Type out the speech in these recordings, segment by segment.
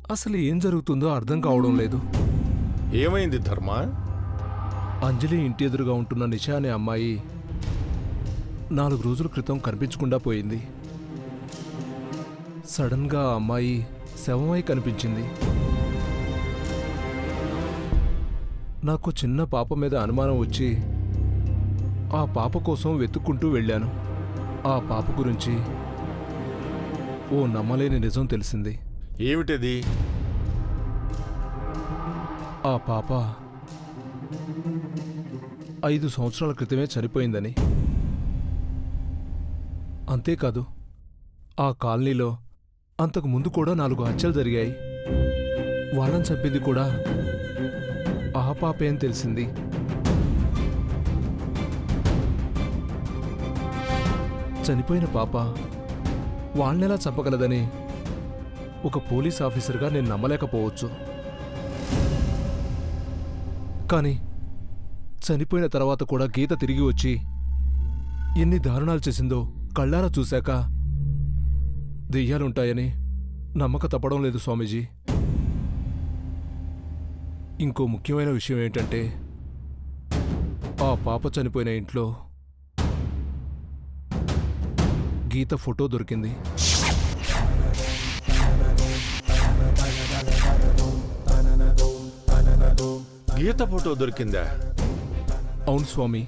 అసలు ఏం జరుగుతుందో అర్థం కావడం లేదు. ఏమైంది ధర్మ? అంజలి ఇంటి ఎదురుగా ఉంటున్న నిషా అనే అమ్మాయి 4 రోజుల క్రితం కనిపించకుండా పోయింది. సడన్గా ఆ అమ్మాయి శవమై కనిపించింది. నాకు చిన్న పాప మీద అనుమానం వచ్చి ఆ పాప కోసం వెతుక్కుంటూ వెళ్ళాను. ఆ పాప గురించి ఓ నమ్మలేని నిజం తెలిసింది. ఏమిటది? ఆ పాప 5 సంవత్సరాల క్రితమే చనిపోయిందని. అంతేకాదు, ఆ కాలనీలో అంతకు ముందు కూడా 4 హత్యలు జరిగాయి. వాళ్ళని చంపింది కూడా ఆ పాపే అని తెలిసింది. చనిపోయిన పాప వాళ్ళనెలా చంపగలదని ఒక పోలీస్ ఆఫీసర్గా నేను నమ్మలేకపోవచ్చు. కానీ చనిపోయిన తర్వాత కూడా గీత తిరిగి వచ్చి ఎన్ని దారుణాలు చేసిందో కళ్ళారా చూశాక దెయ్యాలుంటాయని నమ్మక తప్పడం లేదు స్వామీజీ. ఇంకో ముఖ్యమైన విషయం ఏంటంటే, ఆ పాప చనిపోయిన ఇంట్లో గీత ఫోటో దొరికింది. గీత ఫోటో దొరికిందా? అవును స్వామి.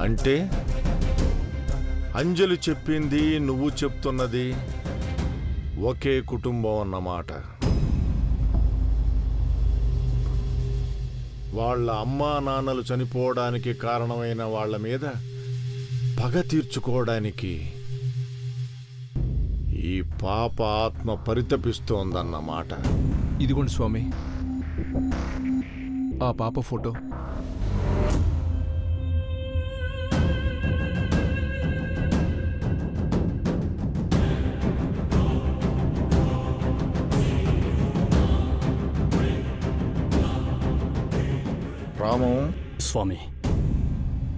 అంటే అంజలి చెప్పింది, నువ్వు చెప్తున్నది ఒకే కుటుంబం అన్నమాట. వాళ్ళ అమ్మా నాన్నలు చనిపోవడానికి కారణమైన వాళ్ళ మీద పగ తీర్చుకోవడానికి ఈ పాప ఆత్మ పరితపిస్తోందన్నమాట. ఇదిగోండి స్వామి, ఆ పాప ఫోటో. రాము, స్వామి,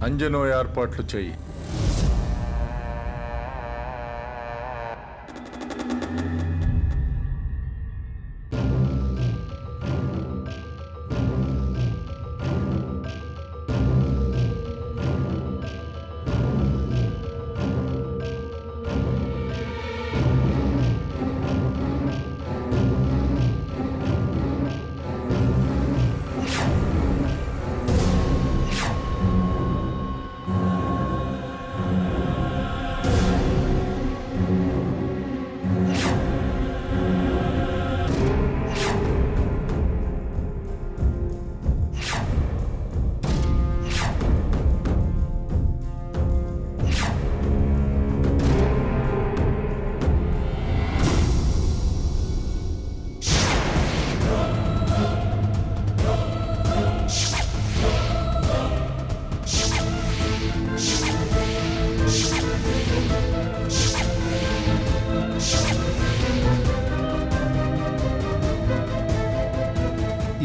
అంజనో ఏర్పాట్లు చెయ్యి.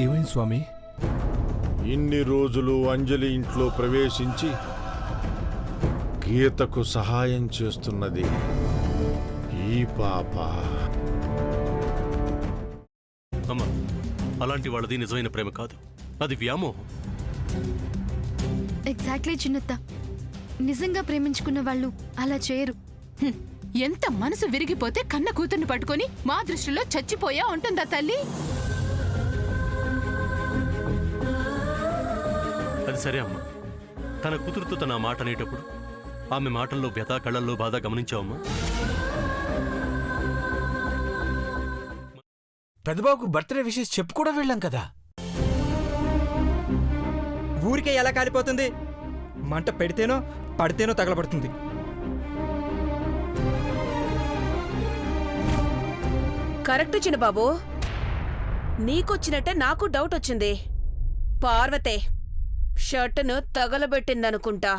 ఏమైంది స్వామి? ఇన్ని రోజులు అంజలి ఇంట్లో ప్రవేశించి గీతకు సహాయం చేస్తున్నది ఈ పాప. అమ్మా, అలాంటి వాళ్ళది నిజమైన ప్రేమ కాదు, అది వ్యామోహం. ఎగ్జాక్ట్లీ చిన్నత్త. నిజంగా ప్రేమించుకున్న వాళ్ళు అలా చేయరు. ఎంత మనసు విరిగిపోతే కన్న కూతుర్ని పట్టుకొని మా దృష్టిలో చచ్చిపోయా ఉంటుందా తల్లి? అది సరే అమ్మా, తన కూతురుతో తన మాట అనేటప్పుడు ఆమె మాటల్లో వ్యథ, కళ్ళల్లో బాధ గమనించావమ్మా? పెద్దబాబుకు బర్త్డే విషెస్ చెప్పు కూడా వెళ్ళాం కదా. ఊరికే ఎలా కాలిపోతుంది? మంట పెడితేనో పడితేనో తగలబడుతుంది. కరెక్ట్ చిన్నబాబు, నీకొచ్చినట్టే నాకు డౌట్ వచ్చింది. పార్వతే షర్టును తగలబెట్టిందనుకుంటా.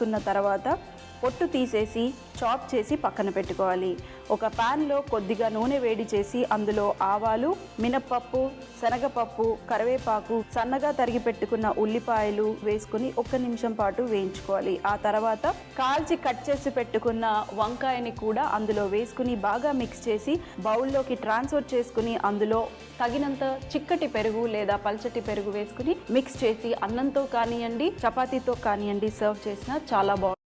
వేసుకున్న తర్వాత పొట్టు తీసేసి చాప్ చేసి పక్కన పెట్టుకోవాలి. ఒక ప్యాన్లో కొద్దిగా నూనె వేడి చేసి అందులో ఆవాలు, మినప్పప్పు, శనగపప్పు, కరివేపాకు, సన్నగా తరిగి పెట్టుకున్న ఉల్లిపాయలు వేసుకుని 1 నిమిషం పాటు వేయించుకోవాలి. ఆ తర్వాత కాల్చి కట్ చేసి పెట్టుకున్న వంకాయని కూడా అందులో వేసుకుని బాగా మిక్స్ చేసి బౌల్లోకి ట్రాన్స్ఫర్ చేసుకుని అందులో తగినంత చిక్కటి పెరుగు లేదా పల్చటి పెరుగు వేసుకుని మిక్స్ చేసి అన్నంతో కానివ్వండి, చపాతీతో కానివ్వండి సర్వ్ చేసినా చాలా బాగుంటుంది.